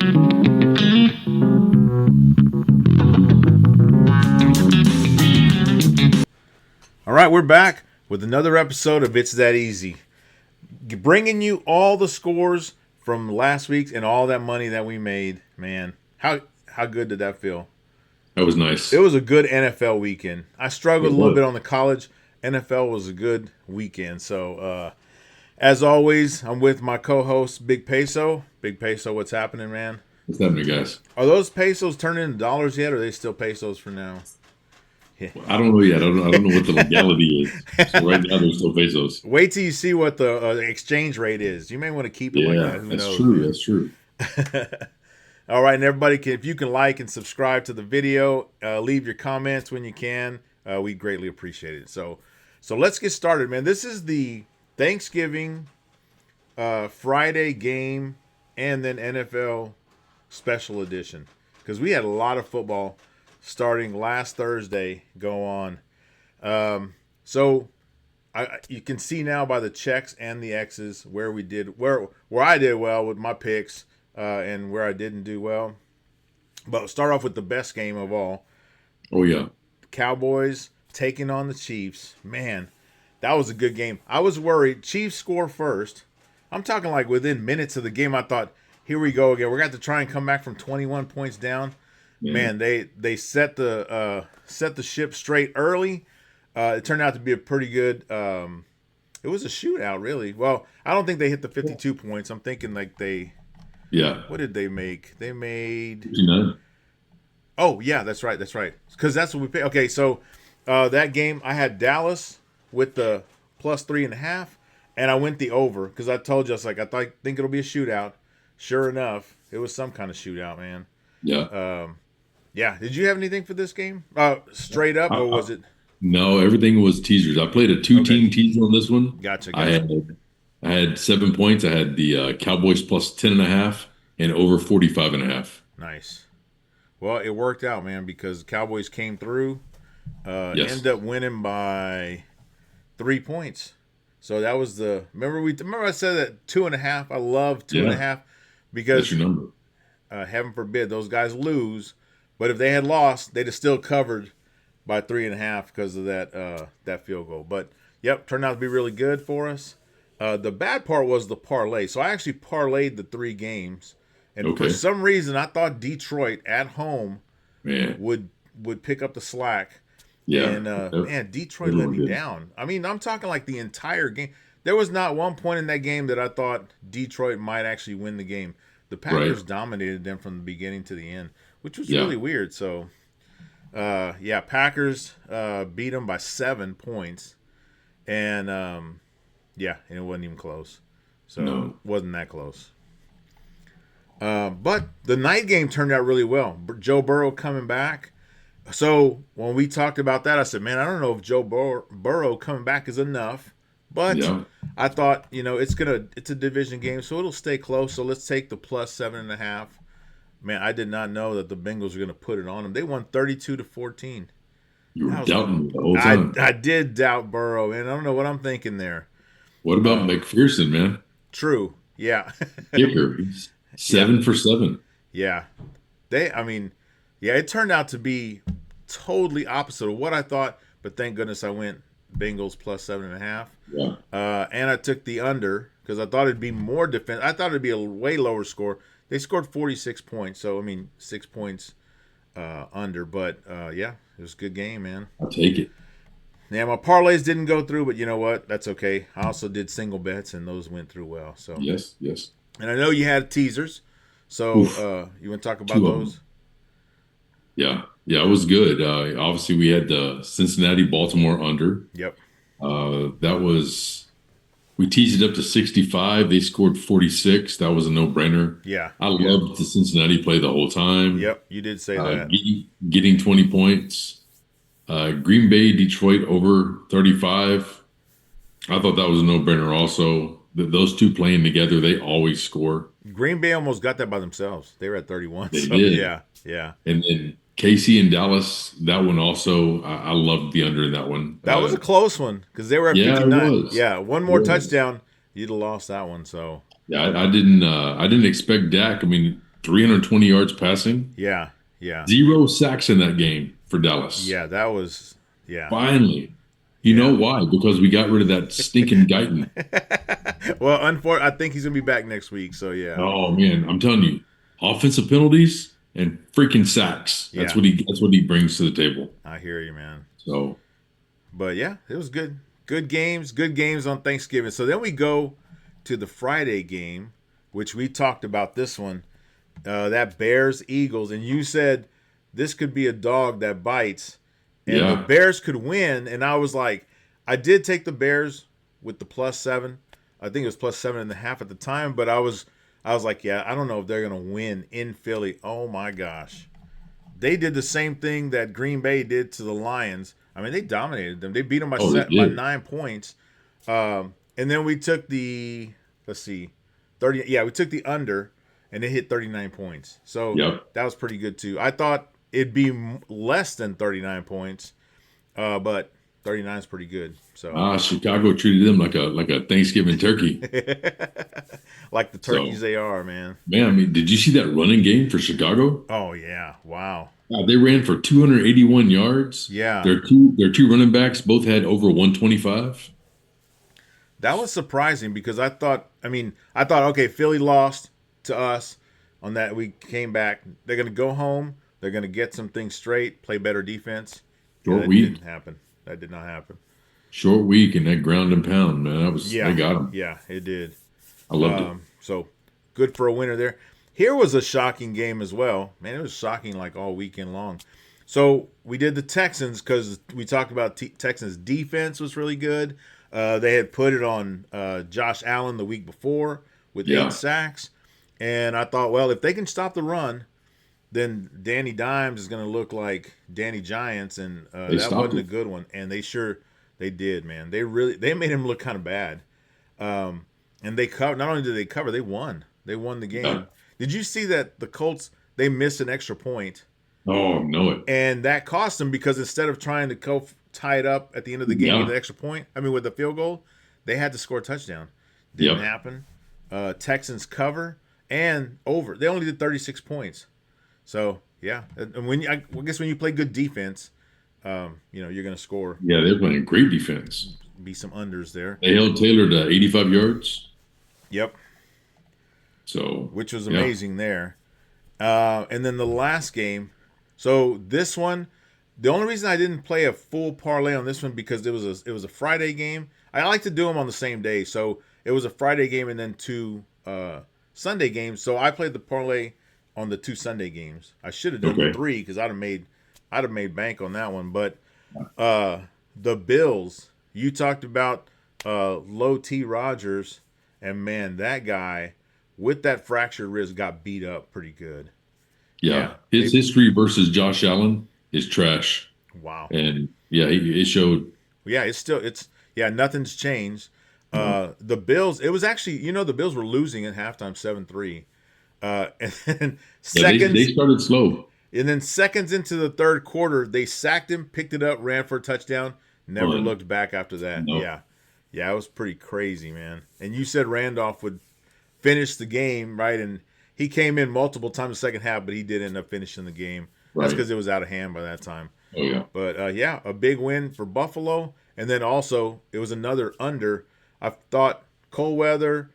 All right, we're back with another episode of It's That Easy, bringing you all the scores from last week's and all that money that we made. Man, how good did that feel? That was nice. It was a good NFL weekend. I struggled a It little was. bit on the college. NFL was a good weekend. So, as always, I'm with my co-host, Big Peso. Big Peso, what's happening, man? What's happening, guys? Are those pesos turning into dollars yet, or are they still pesos for now? I don't know yet. I don't know what the legality is. So right now, there's still pesos. Wait till you see what the exchange rate is. You may want to keep it like Yeah, that. Who that's knows, true. man? That's true. All right, and everybody, if you can like and subscribe to the video, leave your comments when you can. We greatly appreciate it. So let's get started, man. This is the Thanksgiving Friday game and then NFL special edition because we had a lot of football starting last Thursday go on. So you can see now by the checks and the X's where we did where I did well with my picks and where I didn't do well. But we'll start off with the best game of all. Oh yeah, Cowboys taking on the Chiefs. Man, that was a good game. I was worried. Chiefs score first. I'm talking like within minutes of the game. I thought, here we go again. We're going to have to try and come back from 21 points down. Man, they set the ship straight early. It turned out to be a pretty good. It was a shootout, really. Well, I don't think they hit the 52 points. I'm thinking like yeah. What did they make? They made. 59. Oh yeah, that's right. Because that's what we paid. Okay, so that game I had Dallas with the plus 3.5, and I went the over because I told you I was like think it'll be a shootout. Sure enough, it was some kind of shootout, man. Yeah. Yeah. Did you have anything for this game? Straight up, or was it? No, everything was teasers. I played a two-team teaser on this one. Gotcha. I had 7 points. I had the Cowboys plus 10.5 and over 45.5. Nice. Well, it worked out, man, because Cowboys came through. Yes. Ended up winning by 3 points. So that was remember I said that 2.5. I love 2.5 because That's your number. Heaven forbid those guys lose, but if they had lost, they'd have still covered by 3.5 because of that field goal. But yep, turned out to be really good for us. The bad part was the parlay. So I actually parlayed the 3 games, and for some reason I thought Detroit at home would pick up the slack. Yeah. And man, Detroit let me down. I mean, I'm talking like the entire game. There was not one point in that game that I thought Detroit might actually win the game. The Packers dominated them from the beginning to the end, which was really weird. So, Packers beat them by 7 points, and and it wasn't even close. So it wasn't that close. But the night game turned out really well. Joe Burrow coming back. So when we talked about that, I said, man, I don't know if Joe Burrow coming back is enough. But I thought, it's a division game, so it'll stay close. So let's take the plus 7.5. Man, I did not know that the Bengals were going to put it on them. They won 32-14. You were doubting the whole time. I did doubt Burrow, and I don't know what I'm thinking there. What about McPherson, man? True. Yeah. Kicker. He's 7 for 7. Yeah. It turned out to be totally opposite of what I thought, but thank goodness I went Bengals plus 7.5. Yeah. And I took the under because I thought it'd be more defense. I thought it'd be a way lower score. They scored 46 points, so 6 points under. But it was a good game, man. I'll take it. Yeah, my parlays didn't go through, but you know what? That's okay. I also did single bets, and those went through well. So yes. And I know you had teasers, so you want to talk about those? Yeah, it was good. Obviously, we had the Cincinnati-Baltimore under. Yep. We teased it up to 65. They scored 46. That was a no-brainer. Yeah. I loved the Cincinnati play the whole time. Yep, you did say that. Getting 20 points. Green Bay, Detroit over 35. I thought that was a no-brainer also. Those two playing together, they always score. Green Bay almost got that by themselves. They were at 31. They did. Yeah. And then KC and Dallas, that one also, I loved the under in that one. That was a close one because they were at 59. It was. Yeah, one more touchdown, you'd have lost that one. So yeah, I didn't expect Dak. 320 yards passing, Yeah, yeah, 0 sacks in that game for Dallas. yeah. That was yeah, Finally. You know yeah. why? Because we got rid of that stinking Guyton. Well, unfortunately, I think he's gonna be back next week. So yeah, Oh man, I'm telling you, offensive penalties and freaking sacks. yeah. That's what he brings to the table. I hear you, man. So But yeah, it was good. Good games on Thanksgiving. So then we go to the Friday game, which we talked about this one. That Bears Eagles, and you said this could be a dog that bites, and the yeah. Bears could win. And I was like, I did take the Bears with the +7. I think it was +7.5 at the time, but I was like, yeah, I don't know if they're gonna win in Philly. Oh my gosh, they did the same thing that Green Bay did to the Lions. I mean, they dominated them. They beat them Oh, they by did. 9 points. And then we took the, let's see, 30. Yeah, we took the under, and it hit 39 points. So Yep. that was pretty good too. I thought it'd be less than 39 points, but 39 is pretty good. So Chicago treated them like a Thanksgiving turkey. like the turkeys So they are, man. man, I mean, did you see that running game for Chicago? Oh yeah, wow. They ran for 281 yards. Yeah, Their two running backs both had over 125. that was surprising because I thought, okay, Philly lost to us on that. We came back. They're going to go home. They're going to get some things straight, play better defense. Yeah, Short that didn't week, happen. That did not happen. short week, and that ground and pound, man. They Yeah, got them. yeah, it did. I loved it. So good for a winner there. Here was a shocking game as well. Man, it was shocking like all weekend long. So we did the Texans because we talked about Texans defense was really good. They had put it on Josh Allen the week before with eight Yeah, sacks. And I thought, well, if they can stop the run, then Danny Dimes is going to look like Danny Giants, and they that stopped wasn't a it. good one. And they did, man. They made him look kind of bad. And they covered. Not only did they cover, they won. They won the Yeah. game. Did you see that the Colts they missed an extra point, Oh, know it. and that cost them because instead of trying to tie it up at the end of the game with Yeah. an extra point, I mean with the field goal, they had to score a touchdown. Didn't Yep. happen. Texans cover and over. They only did 36 points. So yeah, and I guess when you play good defense, you're going to score. Yeah, they're playing great defense. Be some unders there. They held Taylor to 85 yards. Yep, So, which was yeah. amazing there. And then the last game. So this one, the only reason I didn't play a full parlay on this one because it was a Friday game. I like to do them on the same day. So it was a Friday game and then two Sunday games. So I played the parlay on the two Sunday games. I should have done the Okay. three because I'd have made bank on that one. But the Bills, you talked about Low T Rogers, and man, that guy with that fractured wrist got beat up pretty good. Yeah. Yeah, His history versus Josh Allen is trash. wow. And yeah, it showed. Yeah, it's yeah, nothing's changed. No. The Bills, it was actually, the Bills were losing at halftime 7-3. And then Yeah, they started slow. seconds into the third quarter, they sacked him, picked it up, ran for a touchdown, never Fun. looked back after that. No. Yeah. Yeah, it was pretty crazy, man. And you said Randolph would finish the game, right? And he came in multiple times in the second half, but he did end up finishing the game. That's Right. because it was out of hand by that time. Oh, yeah. But yeah, a big win for Buffalo. And then also, it was another under. I thought cold weather,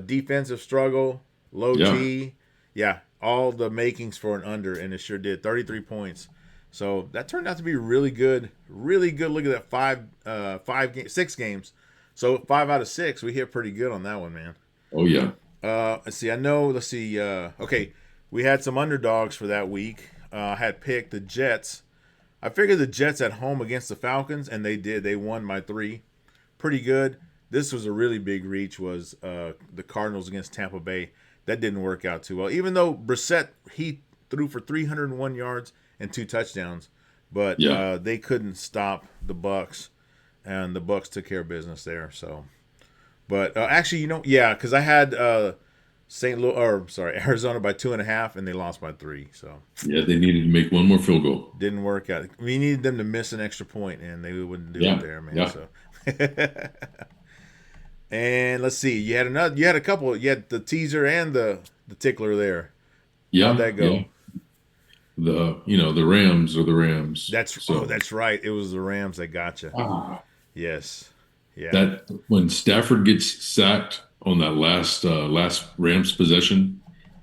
defensive struggle, low Yeah. T. Yeah, all the makings for an under, and it sure did. 33 points. So that turned out to be really good. Really good. Look at that 6 games. So 5 out of 6, we hit pretty good on that one, man. Oh, yeah. Let's see. Let's see. Okay, we had some underdogs for that week. I had picked the Jets. I figured the Jets at home against the Falcons, and they did. They won by 3. Pretty good. This was a really big reach. Was the Cardinals against Tampa Bay? That didn't work out too well. Even though Brissett he threw for 301 yards and 2 touchdowns, but Yeah. they couldn't stop the Bucks, and the Bucks took care of business there. So. But actually, yeah, because I had Arizona by 2.5, and they lost by 3. So Yeah, they needed to make one more field goal. didn't work out. We needed them to miss an extra point, and they wouldn't do Yeah. it there, man. Yeah. So, and let's see, you had a couple. You had the teaser and the tickler there. How'd Yeah, that yeah. go? The Rams are the Rams. So That's right. It was the Rams that gotcha. ah, Yes. Yeah. that when Stafford gets sacked on that last Rams possession,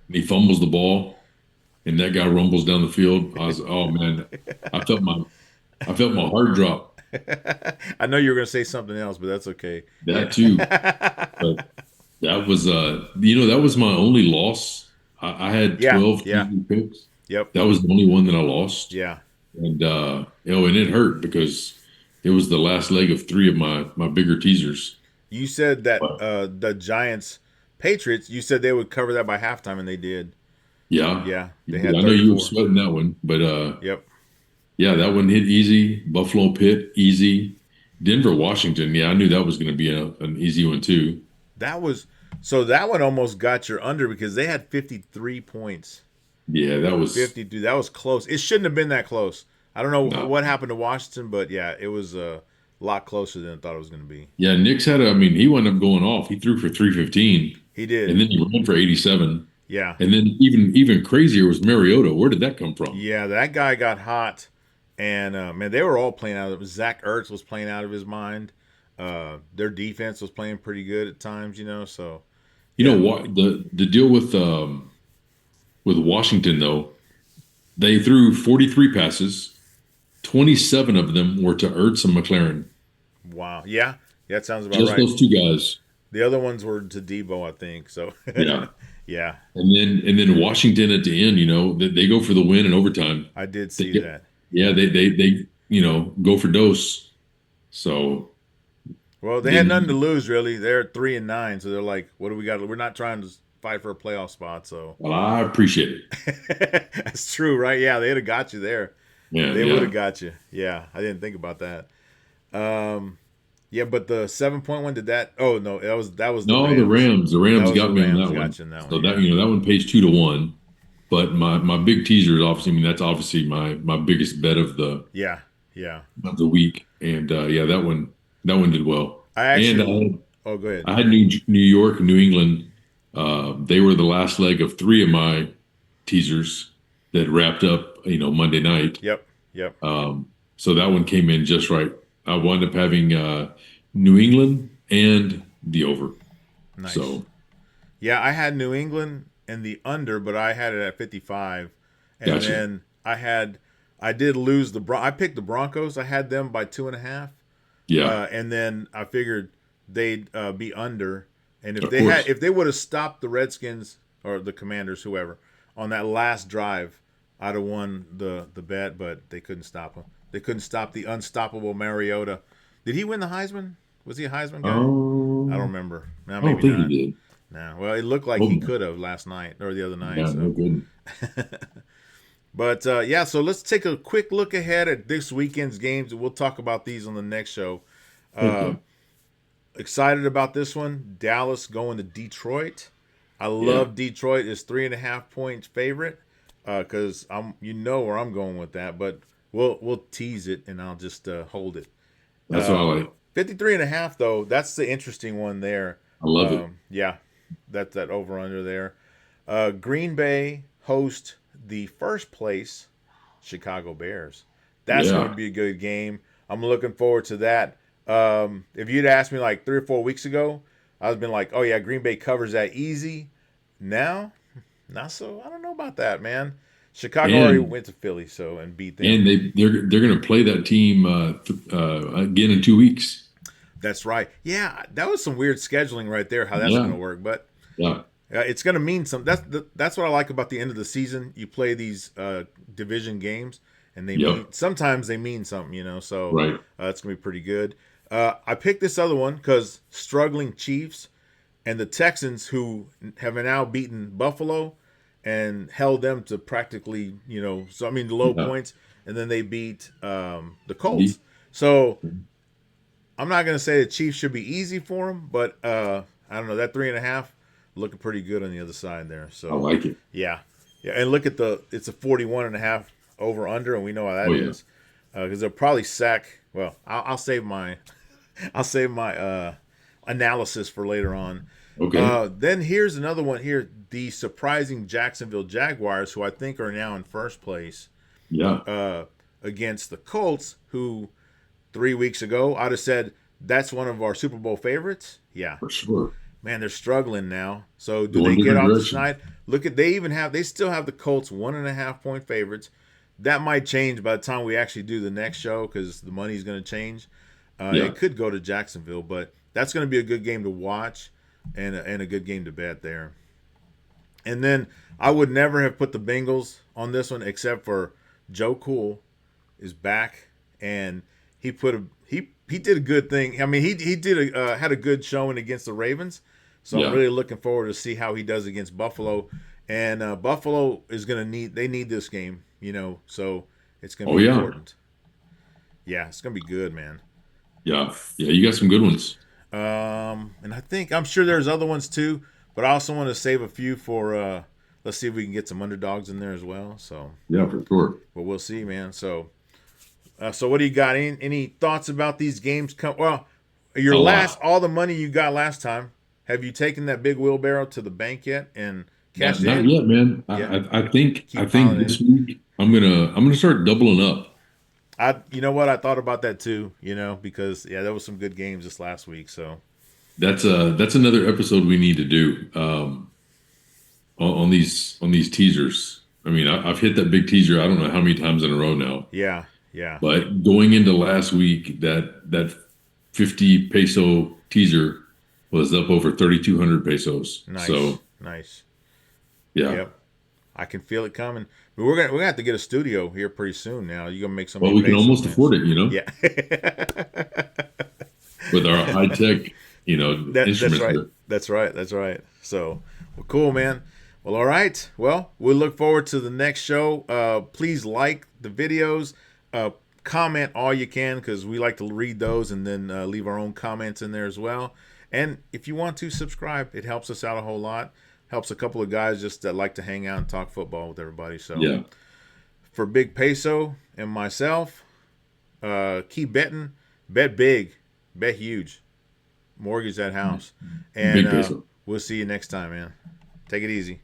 and he fumbles the ball, and that guy rumbles down the field, I was, oh man, I felt my I felt my heart drop. I know you were gonna say something else, but that's okay. That too. Yeah. But that was that was my only loss. I had Yeah. 12 Yeah. easy picks. Yep. That was the only one that I lost. Yeah. And and it hurt because it was the last leg of three of my bigger teasers. You said that But the Giants Patriots, you said they would cover that by halftime, and they did. yeah, Yeah. you They did. had I know you were 34. sweating that one, but Yep. yeah, that one hit easy. Buffalo Pitt, easy. Denver, Washington. Yeah, I knew that was going to be an easy one too. That was so that one almost got your under because they had 53 points. Yeah, that was 52. That was close. It shouldn't have been that close. I don't know no. what happened to Washington, but yeah, it was a lot closer than I thought it was going to be. Yeah, Nick's had a. I mean, he wound up going off. He threw for 315, He did. and then he ran for 87. Yeah. And then even crazier was Mariota. Where did that come from? Yeah, that guy got hot. And, man, they were all playing out of it. Zach Ertz was playing out of his mind. Their defense was playing pretty good at times, so, You yeah. know what the deal with Washington though, they threw 43 passes, 27 of them were to Ertz and McLaren. Wow. Yeah. Yeah, that sounds about Just right. those two guys. The other ones were to Debo, I think. So, Yeah. yeah, And then Washington at the end, they go for the win in overtime. I did They see get that. yeah, they go for dose. So Well, they had nothing to then lose really. They're 3-9, so they're like, "What do we got? We're not trying to fight for a playoff spot." So well, I appreciate it. that's true, right? Yeah, they'd have got you there. Yeah, They would have yeah. got you. Yeah, I didn't think about that. Yeah, but the 7 point one did that. Oh no, that was the No, the Rams. Rams. The That Rams was the got me on Rams that one. got you in that one. So that Yeah, that one pays 2-1. But my big teaser is obviously, I mean, that's obviously my biggest bet yeah, yeah. of the week. And yeah, that one did well. I And actually. Oh, go ahead. I had New York, New England. They were the last leg of three of my teasers that wrapped up, Monday night. Yep, yep. So that one came in just right. I wound up having New England and the over. Nice. So Yeah, I had New England and the under, but I had it at 55, and gotcha. then I did lose I picked the Broncos. I had them by 2.5. Yeah, And then I figured they'd be under. And of course. if they would have stopped the Redskins or the Commanders, whoever, on that last drive, I'd have won the bet. But they couldn't stop him. They couldn't stop the unstoppable Mariota. Did he win the Heisman? Was he a Heisman guy? I don't Um, remember. No, I don't maybe think not. he did. No. Well, it looked like he Oh, could have last night or the other night. yeah, no So, good. but yeah. So let's take a quick look ahead at this weekend's games. We'll talk about these on the next show. Uh, Okay. Excited about this one. Dallas going to Detroit. I Yeah. love Detroit. It's 3.5 points favorite because where I'm going with that. But we'll tease it and I'll just hold it. That's what I like. 53.5 though. That's the interesting one there. I love it. Yeah, that's that over under there. Green Bay host the first place Chicago Bears. That's going to Yeah. be a good game. I'm looking forward to that. If you'd asked me like 3 or 4 weeks ago, I would have been like, "Oh yeah, Green Bay covers that easy." Now, not so. I don't know about that, man. Chicago already And went to Philly, so and beat and them. they're going to play that team again in 2 weeks. That's right. Yeah, that was some weird scheduling right there. How that's going Yeah. to work, but Yeah. it's going to mean some. That's what I like about the end of the season. You play these division games, and they mean Yep. sometimes they mean something, So Right. it's going to be pretty good. I picked this other one because struggling Chiefs and the Texans, who have now beaten Buffalo and held them to practically, so I mean the low Yeah. points, and then they beat the The- Colts. So I'm not going to say the Chiefs should be easy for them, but I don't know, that 3.5 looking pretty good on the other side there. I So like it. yeah, yeah, and look at it's a 41.5 over under, and we know how that Oh yeah. is because they'll probably sack. Well, I'll save my I'll save my analysis for later on. Okay. Then here's another one here. The surprising Jacksonville Jaguars, who I think are now in first place, Yeah, uh, against the Colts, who 3 weeks ago I'd have said that's one of our Super Bowl favorites. Yeah, for sure. man, they're struggling now. So do they Going get different off the directions. schneid? Look at they still have the Colts 1.5 point favorites. That might change by the time we actually do the next show because the money's going to change. Yeah. It could go to Jacksonville, but that's going to be a good game to watch and a good game to bet there. And then I would never have put the Bengals on this one except for Joe Cool is back and he did a good thing. I mean he did had a good showing against the Ravens, so I'm Yeah. really looking forward to see how he does against Buffalo. And Buffalo is gonna need this game, so it's gonna Oh be yeah. important. Yeah, it's gonna be good, man. Yeah. Yeah. You got some good ones. And I'm sure there's other ones too, but I also want to save a few for let's see if we can get some underdogs in there as well. So, Yeah, for sure. but we'll see, man. So what do you got? Any thoughts about these games? Well, A lot. all the money you got last time. Have you taken that big wheelbarrow to the bank yet and cashed Not in? yet, man. Yeah, I keep think piling in. this week I'm gonna start doubling up. You know what? I thought about that too. Because there was some good games this last week. So That's another episode we need to do on these teasers. I mean, I've hit that big teaser. I don't know how many times in a row now. yeah, yeah, But going into last week, that 50 peso teaser was up over 3,200 pesos. nice, So nice. yeah. Yep. I can feel it coming. But we're gonna have to get a studio here pretty soon. Now you're gonna make so Well, many we can peso almost wins. afford it, Yeah, with our high tech, that's instruments right. here. That's right. That's right. So, well, cool, man. Well, all right. Well, we look forward to the next show. Please like the videos. Uh, Comment all you can because we like to read those and then leave our own comments in there as well. And if you want to subscribe, it helps us out a whole lot. Helps a couple of guys just that like to hang out and talk football with everybody. So Yeah. for Big Peso and myself, keep betting, bet big, bet huge, mortgage that house, and Big peso. we'll see you next time, man. Take it easy.